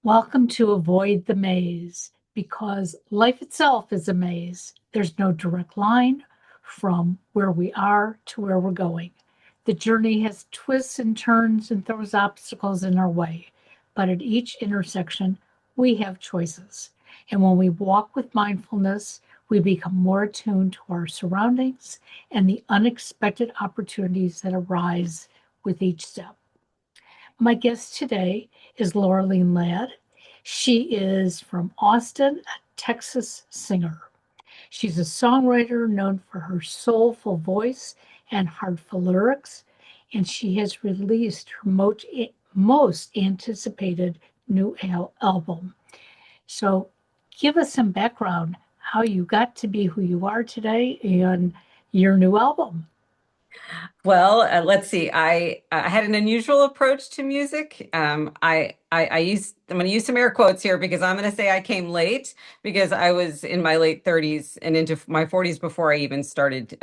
Welcome to Avoid the Maze because life itself is a maze. There's no direct line from where we are to where we're going. The journey has twists and turns and throws obstacles in our way, but at each intersection, we have choices. And when we walk with mindfulness, we become more attuned to our surroundings and the unexpected opportunities that arise with each step. My guest today is Lurleen Ladd. She is from Austin, a Texas singer. She's a songwriter known for her soulful voice and heartfelt lyrics, and she has released her most anticipated new album. So, give us some background how you got to be who you are today and your new album. Well, let's see. I had an unusual approach to music. I'm going to use some air quotes here because I'm going to say I came late because I was in my late 30s and into my 40s before I even started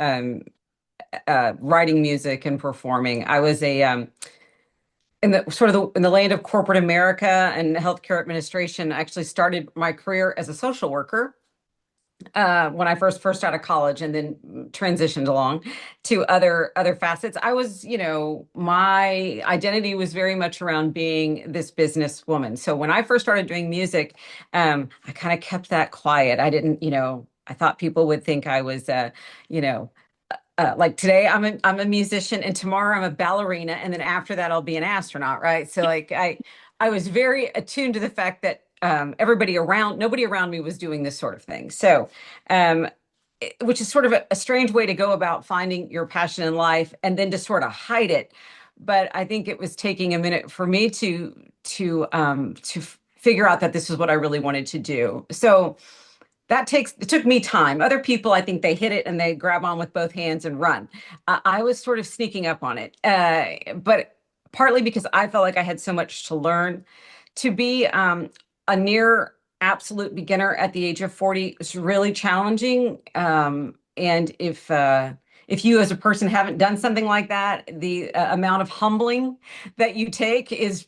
writing music and performing. I was in the land of corporate America and healthcare administration. I actually started my career as a social worker when I first out of college, and then transitioned along to other facets. I was, my identity was very much around being this businesswoman. So when I first started doing music, I kind of kept that quiet. I didn't, I thought people would think I was, you know. Like today, I'm a musician, and tomorrow I'm a ballerina, and then after that, I'll be an astronaut, right? So like I was very attuned to the fact that nobody around me was doing this sort of thing. So, which is sort of a strange way to go about finding your passion in life and then to sort of hide it. But I think it was taking a minute for me to figure out that this is what I really wanted to do. So it took me time. Other people, I think they hit it and they grab on with both hands and run. I was sort of sneaking up on it, but partly because I felt like I had so much to learn. To be a near absolute beginner at the age of 40 is really challenging. And if you as a person haven't done something like that, the amount of humbling that you take is,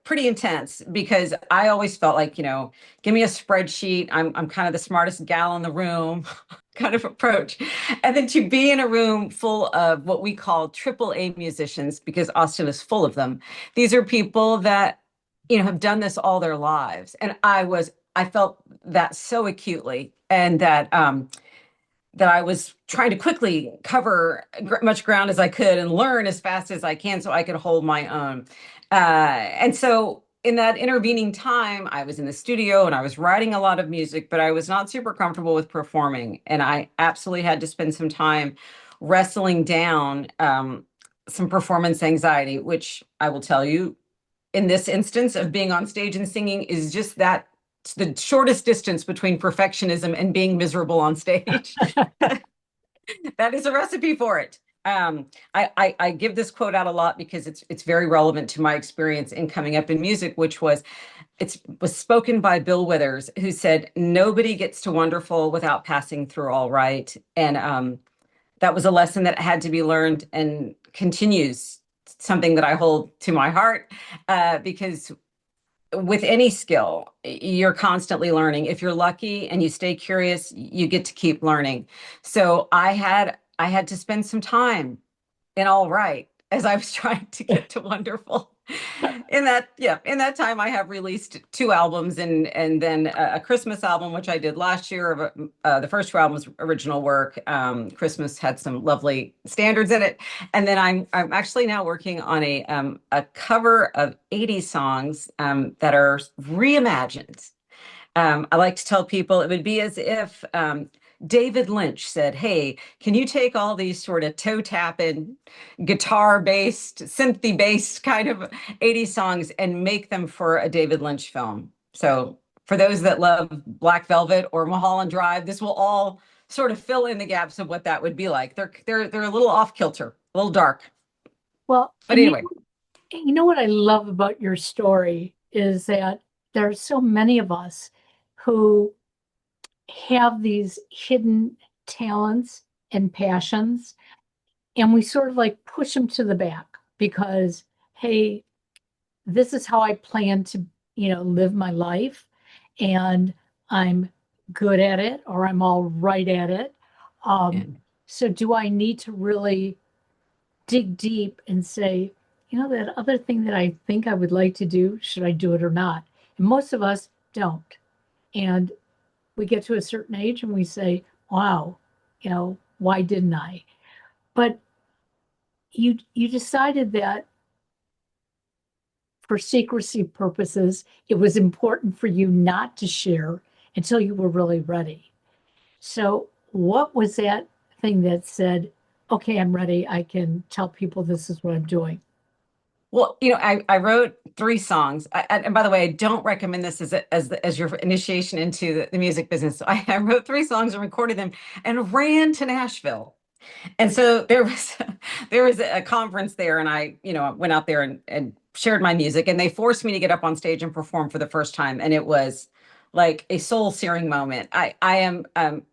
pretty intense, because I always felt like, give me a spreadsheet. I'm kind of the smartest gal in the room kind of approach. And then to be in a room full of what we call triple A musicians, because Austin is full of them. These are people that have done this all their lives. And I felt that so acutely, and that I was trying to quickly cover much ground as I could and learn as fast as I can so I could hold my own. And so in that intervening time, I was in the studio and I was writing a lot of music, but I was not super comfortable with performing. And I absolutely had to spend some time wrestling down some performance anxiety, which I will tell you, in this instance of being on stage and singing, is just that the shortest distance between perfectionism and being miserable on stage. That is a recipe for it. I give this quote out a lot because it's very relevant to my experience in coming up in music, which was spoken by Bill Withers, who said, "Nobody gets to wonderful without passing through all right." And that was a lesson that had to be learned and continues, something that I hold to my heart, because with any skill, you're constantly learning. If you're lucky and you stay curious, you get to keep learning. So I had to spend some time in all right as I was trying to get to wonderful. In that time, I have released two albums, and then a Christmas album, which I did last year. The first two albums, original work. Christmas had some lovely standards in it, and then I'm actually now working on a cover of 80 songs that are reimagined. I like to tell people it would be as if David Lynch said, "Hey, can you take all these sort of toe tapping, guitar based, synthy based kind of 80 songs and make them for a David Lynch film?" So for those that love Black Velvet or Mulholland Drive, this will all sort of fill in the gaps of what that would be like. They're a little off kilter, a little dark. Well, But anyway. you know what I love about your story is that there are so many of us who have these hidden talents and passions, and we sort of like push them to the back because, hey, this is how I plan to live my life and I'm good at it or I'm all right at it. Yeah. So do I need to really dig deep and say, that other thing that I think I would like to do, should I do it or not? And most of us don't. And we get to a certain age and we say, wow, why didn't I? But you decided that for secrecy purposes, it was important for you not to share until you were really ready. So, what was that thing that said, okay, I'm ready. I can tell people this is what I'm doing? Well, I wrote three songs. And by the way, I don't recommend this as your initiation into the music business. So I wrote three songs and recorded them and ran to Nashville. And so there was a conference there, and I, went out there and shared my music, and they forced me to get up on stage and perform for the first time, and it was like a soul searing moment. I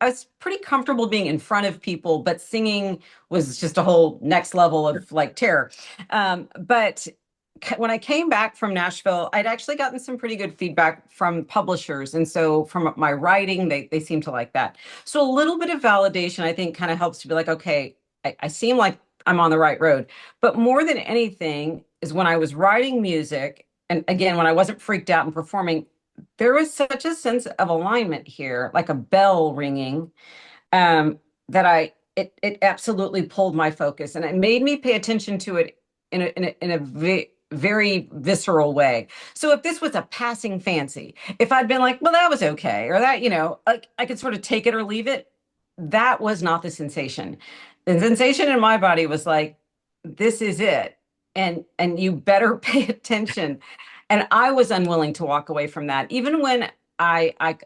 was pretty comfortable being in front of people, but singing was just a whole next level of like terror. But when I came back from Nashville, I'd actually gotten some pretty good feedback from publishers. And so from my writing, they seem to like that. So a little bit of validation, I think, kind of helps to be like, okay, I seem like I'm on the right road. But more than anything is when I was writing music, and again, when I wasn't freaked out and performing, there was such a sense of alignment here, like a bell ringing, that it absolutely pulled my focus, and it made me pay attention to it in a very visceral way. So if this was a passing fancy, if I'd been like, well, that was okay, or that, like I could sort of take it or leave it, that was not the sensation. The sensation in my body was like, this is it. And you better pay attention. And I was unwilling to walk away from that, even when I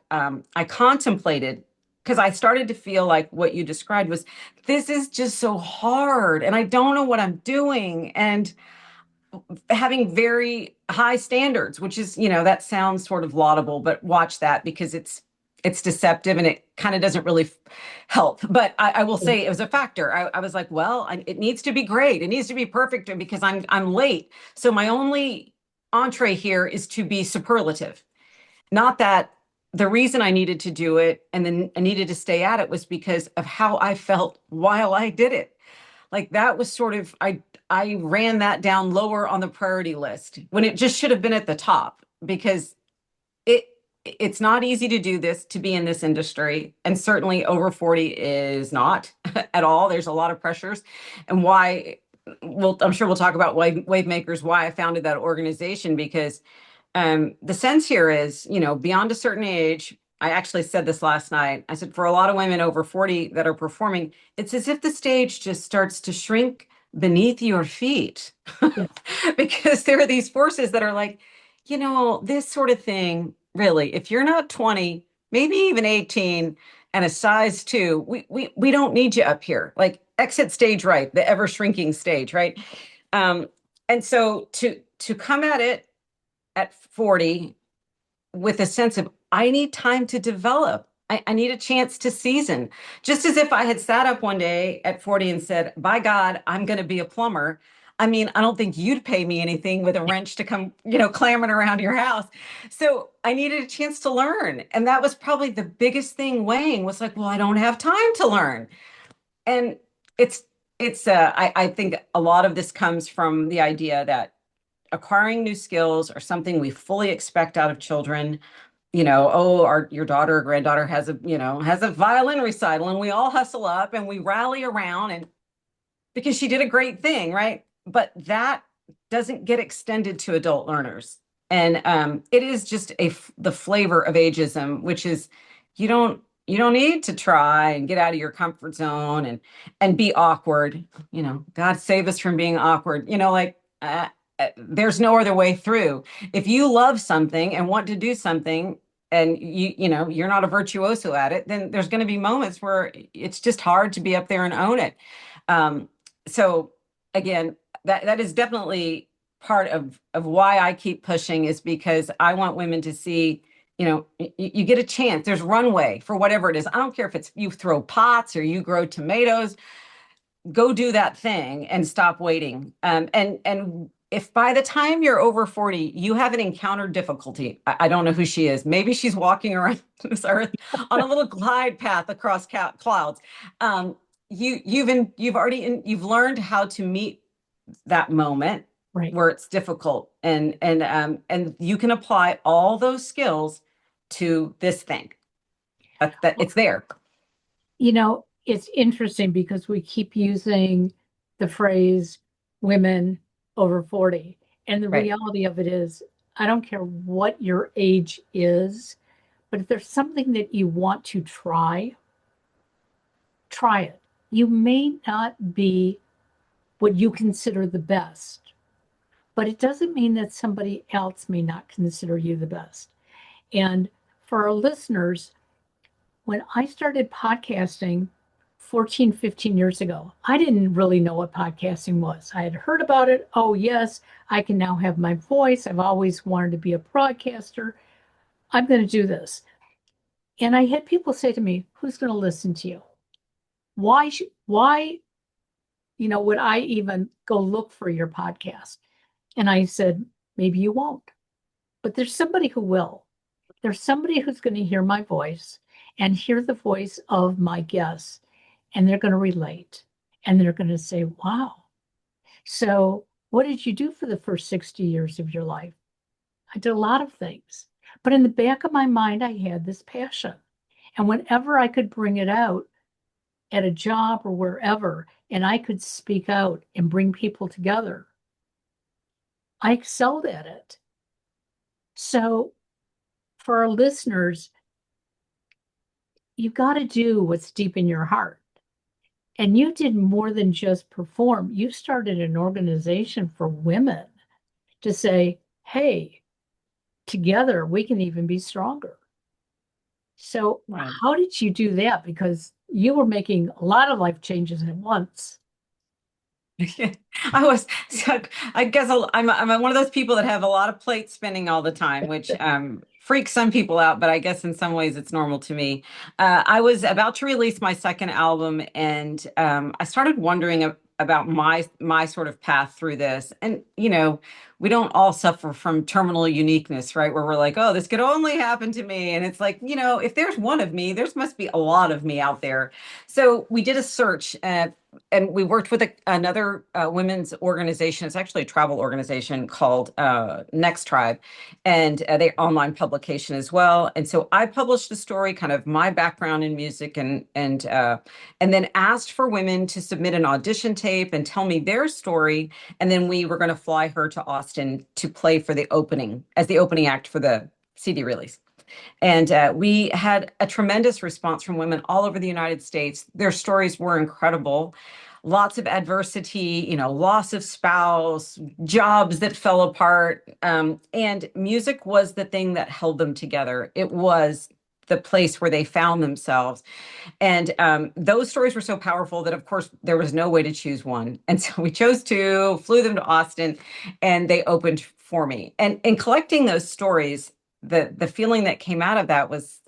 contemplated, because I started to feel like what you described was, this is just so hard, and I don't know what I'm doing, and having very high standards, which is, that sounds sort of laudable, but watch that, because it's deceptive and it kind of doesn't really help. But I will say it was a factor. I was like, well, it needs to be great. It needs to be perfect because I'm late. So my only entree here is to be superlative. Not that the reason I needed to do it and then I needed to stay at it was because of how I felt while I did it. Like that was sort of, I ran that down lower on the priority list when it just should have been at the top, because it it's not easy to do this, to be in this industry, and certainly over 40 is not at all. There's a lot of pressures, and why, well, I'm sure we'll talk about wave makers, why I founded that organization, because the sense here is, beyond a certain age, I actually said this last night. I said, for a lot of women over 40 that are performing, it's as if the stage just starts to shrink beneath your feet. Yes. Because there are these forces that are like, this sort of thing, really, if you're not 20, maybe even 18, and a size 2, we don't need you up here. Like, exit stage right, the ever shrinking stage, right? Um, and so to come at it at 40 with a sense of, I need time to develop. I need a chance to season. Just as if I had sat up one day at 40 and said, by God, I'm going to be a plumber. I mean, I don't think you'd pay me anything with a wrench to come, clambering around your house. So I needed a chance to learn. And that was probably the biggest thing weighing, was like, well, I don't have time to learn. And it's, I think a lot of this comes from the idea that acquiring new skills are something we fully expect out of children. Your daughter or granddaughter has a violin recital, and we all hustle up and we rally around, and because she did a great thing, right? But that doesn't get extended to adult learners. And it is just the flavor of ageism, which is, you don't need to try and get out of your comfort zone and be awkward. God save us from being awkward. There's no other way through. If you love something and want to do something, and you're not a virtuoso at it, then there's going to be moments where it's just hard to be up there and own it. So again, that is definitely part of why I keep pushing, is because I want women to see, you get a chance. There's runway for whatever it is. I don't care if it's you throw pots or you grow tomatoes. Go do that thing and stop waiting. And if by the time you're over 40, you haven't encountered difficulty, I don't know who she is. Maybe she's walking around this earth on a little glide path across clouds. You've learned how to meet that moment Right. where it's difficult, and you can apply all those skills to this thing. That Well, it's there. it's interesting because we keep using the phrase women over 40. And the Right. reality of it is, I don't care what your age is, but if there's something that you want to try, try it. You may not be what you consider the best, but it doesn't mean that somebody else may not consider you the best. And for our listeners, when I started podcasting 14, 15 years ago, I didn't really know what podcasting was. I had heard about it. Oh, yes, I can now have my voice. I've always wanted to be a broadcaster. I'm going to do this. And I had people say to me, who's going to listen to you? Why, would I even go look for your podcast? And I said, maybe you won't, but there's somebody who will. There's somebody who's going to hear my voice and hear the voice of my guests, and they're going to relate and they're going to say, wow. So, what did you do for the first 60 years of your life? I did a lot of things. But in the back of my mind, I had this passion. And whenever I could bring it out at a job or wherever, and I could speak out and bring people together, I excelled at it. So, for our listeners, you've got to do what's deep in your heart. And you did more than just perform. You started an organization for women to say, hey, together we can even be stronger. So, Right. how did you do that? Because you were making a lot of life changes at once. I was, so I guess I'm one of those people that have a lot of plates spinning all the time, which freaks some people out, but I guess in some ways it's normal to me. I was about to release my second album, and I started wondering about my sort of path through this. And we don't all suffer from terminal uniqueness, right? Where we're like, oh, this could only happen to me, and it's like, if there's one of me, there's must be a lot of me out there. So we did a search. And we worked with another women's organization. It's actually a travel organization called Next Tribe, and they online publication as well. And so I published the story, kind of my background in music, and then asked for women to submit an audition tape and tell me their story. And then we were going to fly her to Austin to play for the opening act for the CD release. And we had a tremendous response from women all over the United States. Their stories were incredible. Lots of adversity, loss of spouse, jobs that fell apart. And music was the thing that held them together. It was the place where they found themselves. And those stories were so powerful that, of course, there was no way to choose one. And so we chose two, flew them to Austin, and they opened for me. And in collecting those stories, the feeling that came out of that was,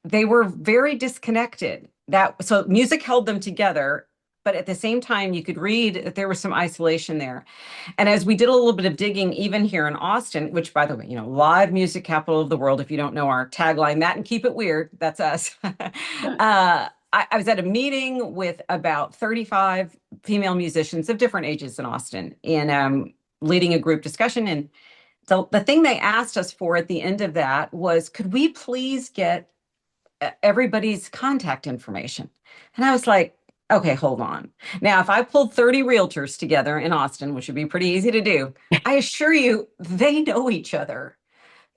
they were very disconnected. So music held them together, but at the same time, you could read that there was some isolation there. And as we did a little bit of digging, even here in Austin, which, by the way, live music capital of the world, if you don't know our tagline, that and keep it weird, that's us. I was at a meeting with about 35 female musicians of different ages in Austin, and leading a group discussion. And the thing they asked us for at the end of that was, could we please get everybody's contact information? And I was like, okay, hold on. Now, if I pulled 30 realtors together in Austin, which would be pretty easy to do, I assure you, they know each other.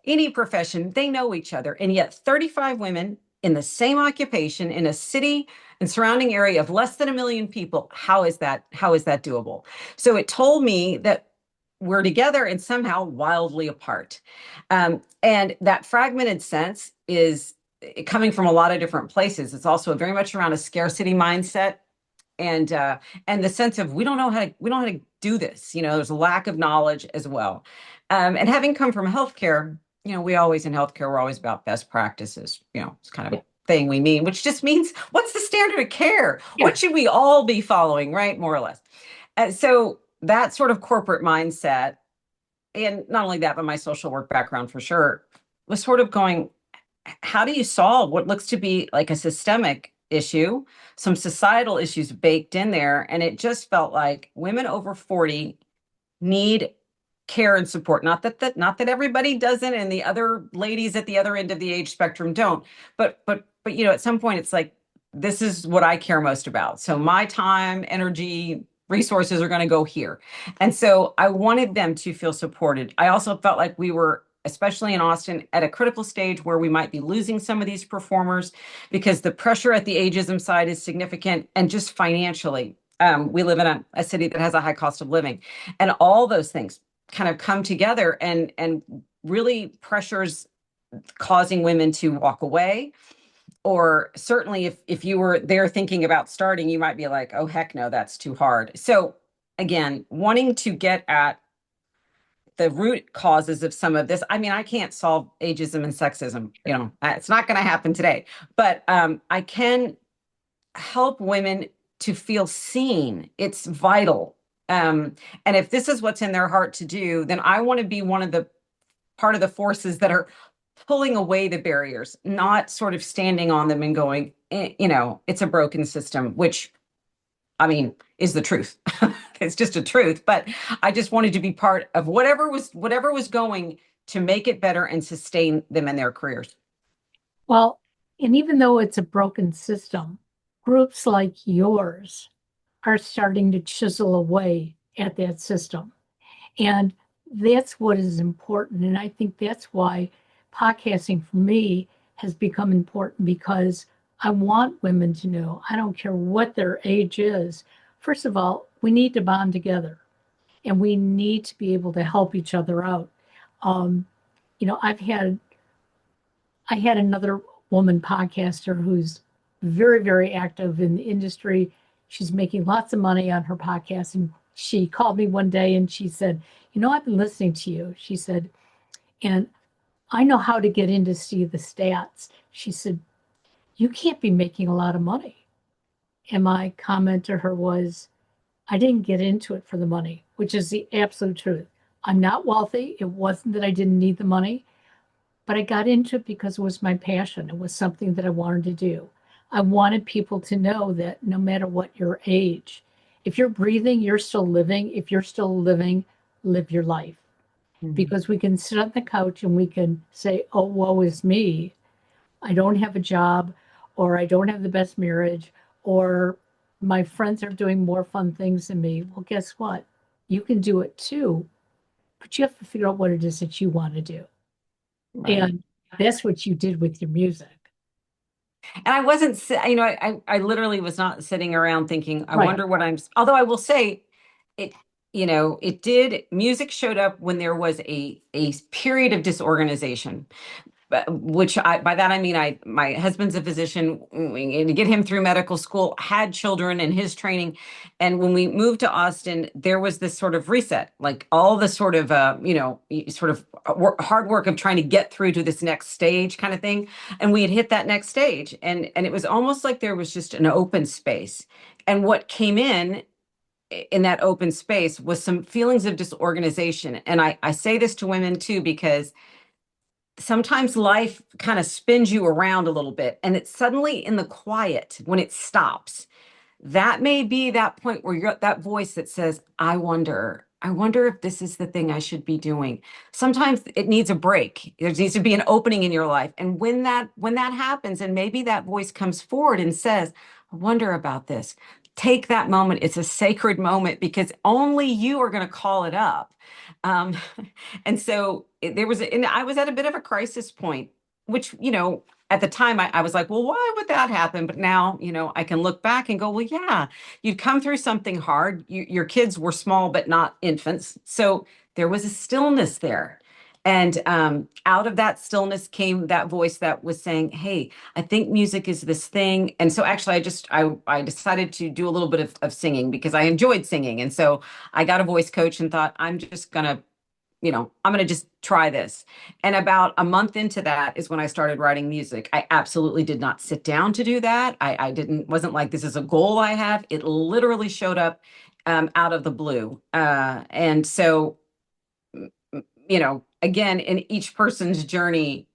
Any profession, they know each other. And yet 35 women in the same occupation in a city and surrounding area of less than 1 million people, how is that doable? So it told me that we're together and somehow wildly apart. And that fragmented sense is coming from a lot of different places. It's also very much around a scarcity mindset, and the sense of we don't know how to do this. There's a lack of knowledge as well. And having come from healthcare, we always in healthcare, we're always about best practices. It's kind of Yeah. a thing we mean, which just means what's the standard of care? Yeah. What should we all be following, right? More or less. So that sort of corporate mindset, and not only that, but my social work background for sure, was sort of going, how do you solve what looks to be like a systemic issue, some societal issues baked in there? And it just felt like women over 40 need care and support. Not that everybody doesn't, and the other ladies at the other end of the age spectrum don't. But at some point it's like, this is what I care most about. So my time, energy, resources are going to go here. And so I wanted them to feel supported. I also felt like we were, especially in Austin, at a critical stage where we might be losing some of these performers because the pressure at the ageism side is significant, and just financially. We live in a city that has a high cost of living, and all those things kind of come together and really pressures causing women to walk away. Or certainly if you were there thinking about starting, you might be like, oh, heck no, that's too hard. So again, wanting to get at the root causes of some of this. I mean, I can't solve ageism and sexism, it's not going to happen today, but I can help women to feel seen. It's vital. And if this is what's in their heart to do, then I want to be part of the forces that are pulling away the barriers, not sort of standing on them and going, it's a broken system, which, I mean, is the truth. It's just a truth. But I just wanted to be part of whatever was going to make it better and sustain them in their careers. Well, and even though it's a broken system, groups like yours are starting to chisel away at that system. And that's what is important. And I think that's why podcasting for me has become important, because I want women to know, I don't care what their age is. First of all, we need to bond together, and we need to be able to help each other out. I had another woman podcaster who's very, very active in the industry. She's making lots of money on her podcast. And she called me one day and she said, I've been listening to you. She said, and I know how to get in to see the stats. She said, you can't be making a lot of money. And my comment to her was, I didn't get into it for the money, which is the absolute truth. I'm not wealthy. It wasn't that I didn't need the money, but I got into it because it was my passion. It was something that I wanted to do. I wanted people to know that no matter what your age, if you're breathing, you're still living. If you're still living, live your life. Mm-hmm. Because we can sit on the couch and we can say, oh, woe is me. I don't have a job, or I don't have the best marriage, or my friends are doing more fun things than me. Well, guess what? You can do it too, but you have to figure out what it is that you want to do. Right. And that's what you did with your music. And I wasn't, I literally was not sitting around thinking, I wonder what although I will say music showed up when there was a period of disorganization. Which by that I mean my husband's a physician, and to get him through medical school, had children and his training, and when we moved to Austin, there was this sort of reset, like all the sort of hard work of trying to get through to this next stage kind of thing, and we had hit that next stage, and it was almost like there was just an open space, and what came in that open space was some feelings of disorganization. And I say this to women too, because sometimes life kind of spins you around a little bit, and it's suddenly in the quiet when it stops. That may be that point where you're that voice that says, I wonder if this is the thing I should be doing. Sometimes it needs a break. There needs to be an opening in your life. And when that happens, and maybe that voice comes forward and says, I wonder about this. Take that moment. It's a sacred moment, because only you are going to call it up. And so I was at a bit of a crisis point, which, at the time I was like, well, why would that happen? But now, I can look back and go, well, yeah, you'd come through something hard. Your kids were small, but not infants. So there was a stillness there. And out of that stillness came that voice that was saying, hey, I think music is this thing. And so actually I decided to do a little bit of singing, because I enjoyed singing. And so I got a voice coach and thought, I'm just going to, I'm going to just try this. And about a month into that is when I started writing music. I absolutely did not sit down to do that. Wasn't like, this is a goal I have. It literally showed up out of the blue. And so, again, in each person's journey,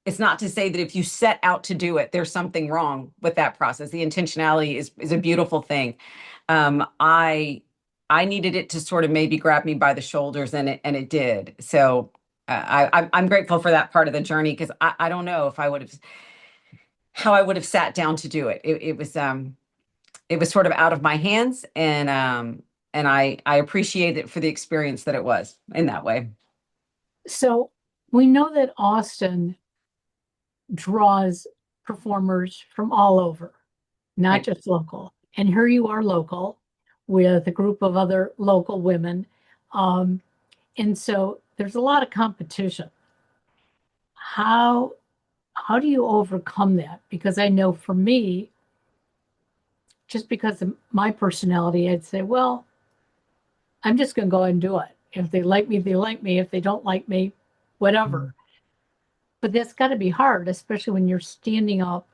it's not to say that if you set out to do it, there's something wrong with that process. The intentionality is a beautiful thing. I needed it to sort of maybe grab me by the shoulders, and it did. So I'm grateful for that part of the journey, because I don't know if I would have how I would have sat down to do it. It was sort of out of my hands, and I appreciate it for the experience that it was in that way. So we know that Austin draws performers from all over, not Right. just local. And here you are local with a group of other local women. Um, and so there's a lot of competition. How how do you overcome that? Because I know for me, just because of my personality, I'd say, well, I'm just going to go and do it. If they like me, they like me. If they don't like me, whatever. But that's got to be hard, especially when you're standing up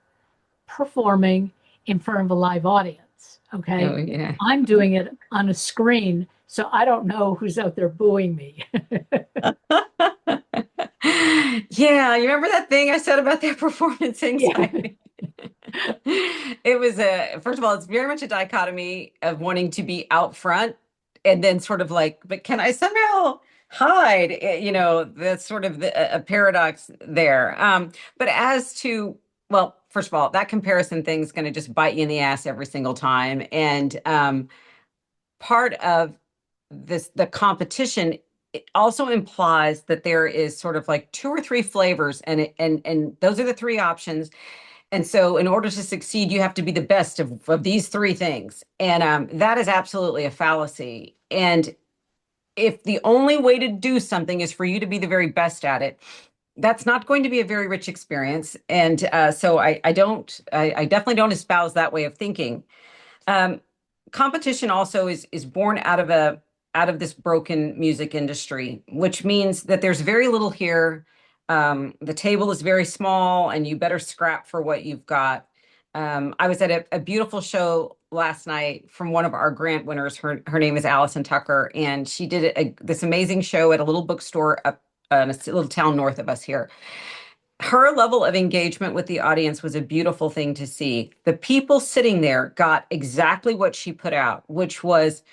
performing in front of a live audience. Okay. Oh, yeah. I'm doing it on a screen, so I don't know who's out there booing me. Yeah, you remember that thing I said about that performance Yeah. anxiety? It was first of all, it's very much a dichotomy of wanting to be out front, and then sort of like, but can I somehow hide? That's sort of a paradox there. But as to, well, first of all, that comparison thing's going to just bite you in the ass every single time. And part of the competition, it also implies that there is sort of like two or three flavors, and those are the three options. And so in order to succeed, you have to be the best of these three things. And that is absolutely a fallacy. And if the only way to do something is for you to be the very best at it, that's not going to be a very rich experience. And so I definitely don't espouse that way of thinking. Um, Competition also is born out of this broken music industry, which means that there's very little here. The table is very small, and you better scrap for what you've got. I was at a beautiful show last night from one of our grant winners. Her name is Allison Tucker, and she did this amazing show at a little bookstore up in a little town north of us here. Her level of engagement with the audience was a beautiful thing to see. The people sitting there got exactly what she put out, which was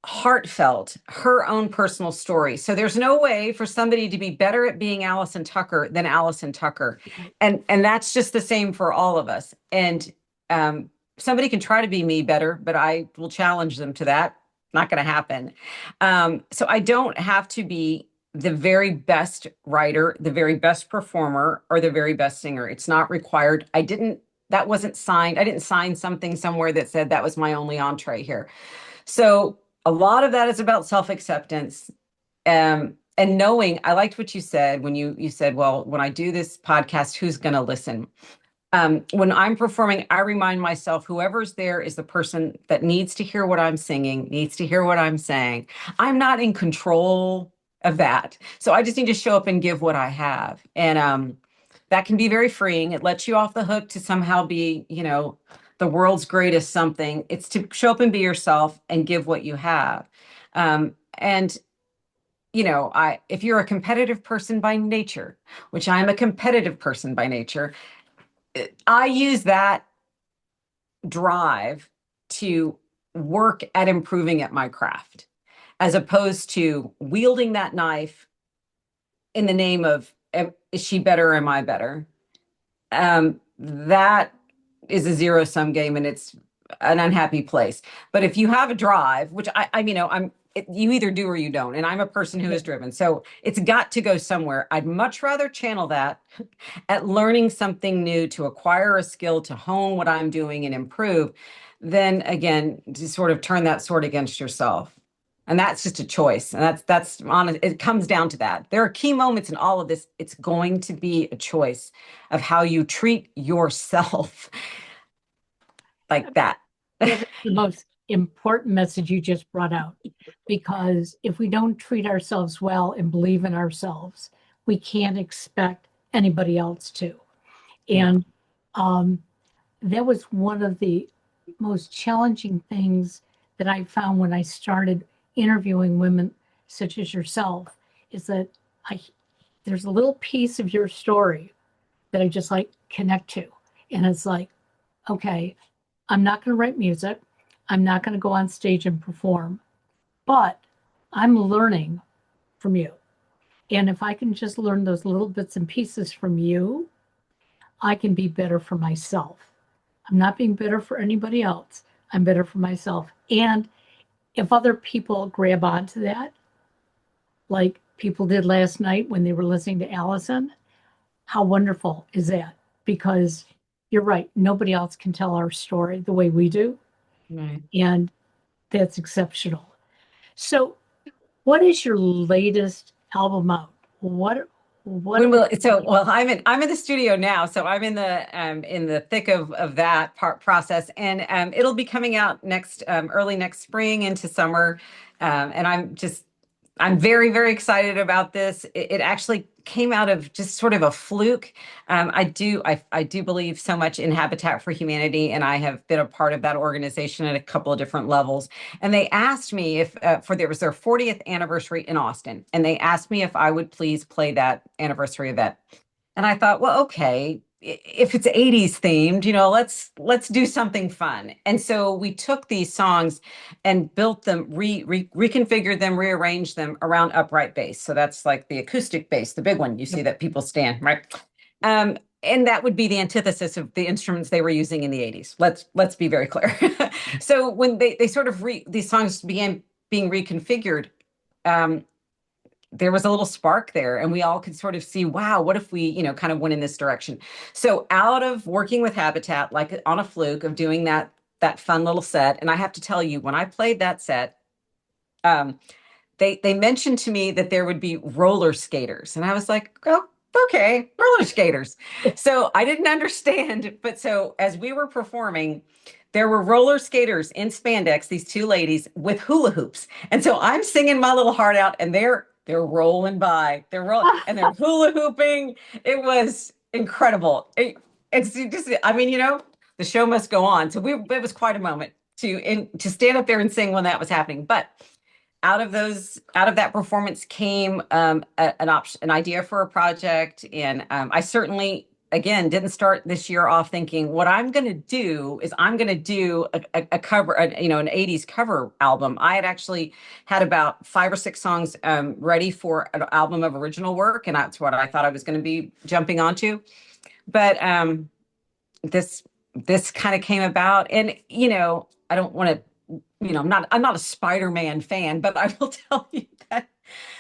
heartfelt, her own personal story. So there's no way for somebody to be better at being Allison Tucker than Allison Tucker. And that's just the same for all of us. And somebody can try to be me better, but I will challenge them to that. Not going to happen. So I don't have to be the very best writer, the very best performer, or the very best singer. It's not required. That wasn't signed. I didn't sign something somewhere that said that was my only entree here. So a lot of that is about self-acceptance. And knowing, I liked what you said when you said, well, when I do this podcast, who's going to listen? When I'm performing, I remind myself whoever's there is the person that needs to hear what I'm singing, needs to hear what I'm saying. I'm not in control of that. So I just need to show up and give what I have. And that can be very freeing. It lets you off the hook to somehow be, the world's greatest something. It's to show up and be yourself and give what you have. And if you're a competitive person by nature, which I'm a competitive person by nature, I use that drive to work at improving at my craft, as opposed to wielding that knife in the name of, is she better or am I better? That is a zero-sum game, and it's an unhappy place. But if you have a drive, which you either do or you don't, and I'm a person who is driven, so it's got to go somewhere. I'd much rather channel that at learning something new, to acquire a skill, to hone what I'm doing and improve, than again to sort of turn that sword against yourself. And that's just a choice. And that's honest. It comes down to that. There are key moments in all of this. It's going to be a choice of how you treat yourself like that. That's the most important message you just brought out. Because if we don't treat ourselves well and believe in ourselves, we can't expect anybody else to. And that was one of the most challenging things that I found when I started interviewing women such as yourself is that I there's a little piece of your story that I just like connect to. And it's like, okay, I'm not going to write music. I'm not going to go on stage and perform, but I'm learning from you. And if I can just learn those little bits and pieces from you, I can be better for myself. I'm not being better for anybody else. I'm better for myself. And if other people grab onto that, like people did last night when they were listening to Allison, how wonderful is that? Because you're right, nobody else can tell our story the way we do. Right. And that's exceptional. So, what is your latest album out? What When are we will so well I'm in the studio now, so I'm in the thick of that part process, and it'll be coming out next early next spring into summer, and I'm very, very excited about this. It actually came out of just sort of a fluke. I do believe so much in Habitat for Humanity, and I have been a part of that organization at a couple of different levels. And they asked me if there was their 40th anniversary in Austin, and they asked me if I would please play that anniversary event. And I thought, well, okay, if it's 80s themed, let's do something fun. And so we took these songs and built them, reconfigured them, rearranged them around upright bass. So that's like the acoustic bass, the big one you see that people stand, right? And that would be the antithesis of the instruments they were using in the 80s. Let's be very clear. So when they sort of these songs began being reconfigured, um, there was a little spark there, and we all could sort of see, wow, what if we, kind of went in this direction. So out of working with Habitat, like on a fluke of doing that fun little set, and I have to tell you, when I played that set, um, they mentioned to me that there would be roller skaters, and I was like, oh, okay, roller skaters. So I didn't understand, but so as we were performing, there were roller skaters in spandex, these two ladies with hula hoops. And so I'm singing my little heart out, and they're rolling by. They're rolling and they're hula hooping. It was incredible. It's just, I mean, the show must go on. So it was quite a moment to stand up there and sing when that was happening. But out of that performance came an idea for a project, and I certainly again didn't start this year off thinking what I'm going to do is I'm going to do a cover, an 80s cover album. I had actually had about 5 or 6 songs ready for an album of original work, and that's what I thought I was going to be jumping onto. But this kind of came about, and I don't want to, I'm not a Spider-Man fan, but I will tell you that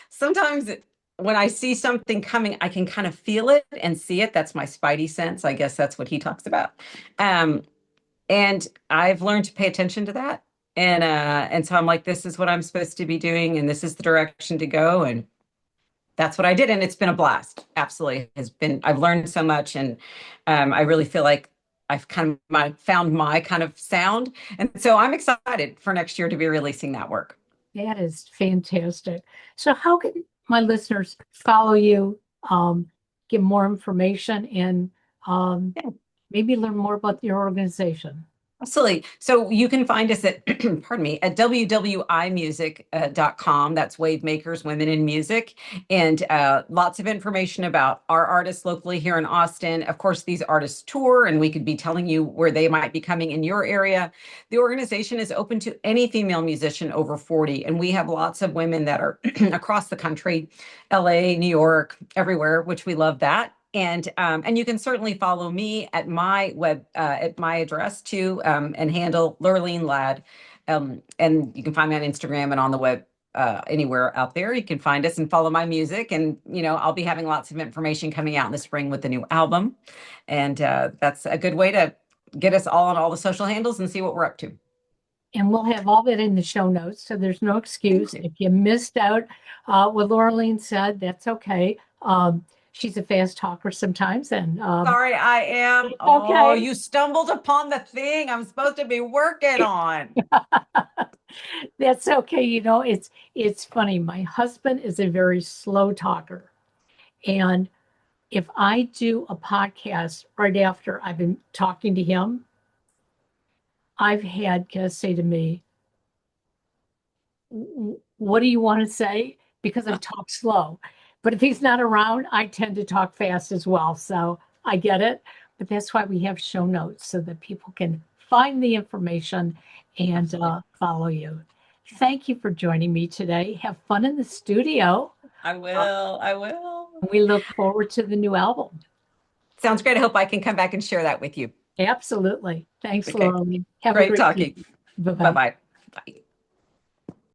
sometimes when I see something coming, I can kind of feel it and see it. That's my spidey sense. I guess that's what he talks about. Um, and I've learned to pay attention to that. And so I'm like, this is what I'm supposed to be doing, and this is the direction to go. And that's what I did. And it's been a blast. Absolutely I've learned so much. And I really feel like I've kind of found my kind of sound. And so I'm excited for next year to be releasing that work. That is fantastic. So, how can my listeners follow you, get more information, and um, Yeah. maybe learn more about your organization? Absolutely. So you can find us at, pardon me, at wwimusic.com. That's Wave Makers Women in Music. And lots of information about our artists locally here in Austin. Of course, these artists tour, and we could be telling you where they might be coming in your area. The organization is open to any female musician over 40. And we have lots of women that are across the country, LA, New York, everywhere, which we love that. And you can certainly follow me at my at my address too, and handle Lurleen Ladd. And you can find me on Instagram and on the web, anywhere out there. You can find us and follow my music. And, I'll be having lots of information coming out in the spring with the new album. And that's a good way to get us all on all the social handles and see what we're up to. And we'll have all that in the show notes, so there's no excuse. If you missed out what Laureline said, that's okay. She's a fast talker sometimes, and Sorry, I am. Oh, okay. you stumbled upon the thing I'm supposed to be working on. That's okay. It's funny. My husband is a very slow talker, and if I do a podcast right after I've been talking to him, I've had guests say to me, what do you want to say? Because I talk slow. But if he's not around, I tend to talk fast as well. So I get it. But that's why we have show notes so that people can find the information and Absolutely. follow you. Thank you for joining me today. Have fun in the studio. I will. I will. We look forward to the new album. Sounds great. I hope I can come back and share that with you. Absolutely. Thanks, Okay. Lurleen. Have a Great great talking. evening. Bye-bye. Bye-bye. Bye.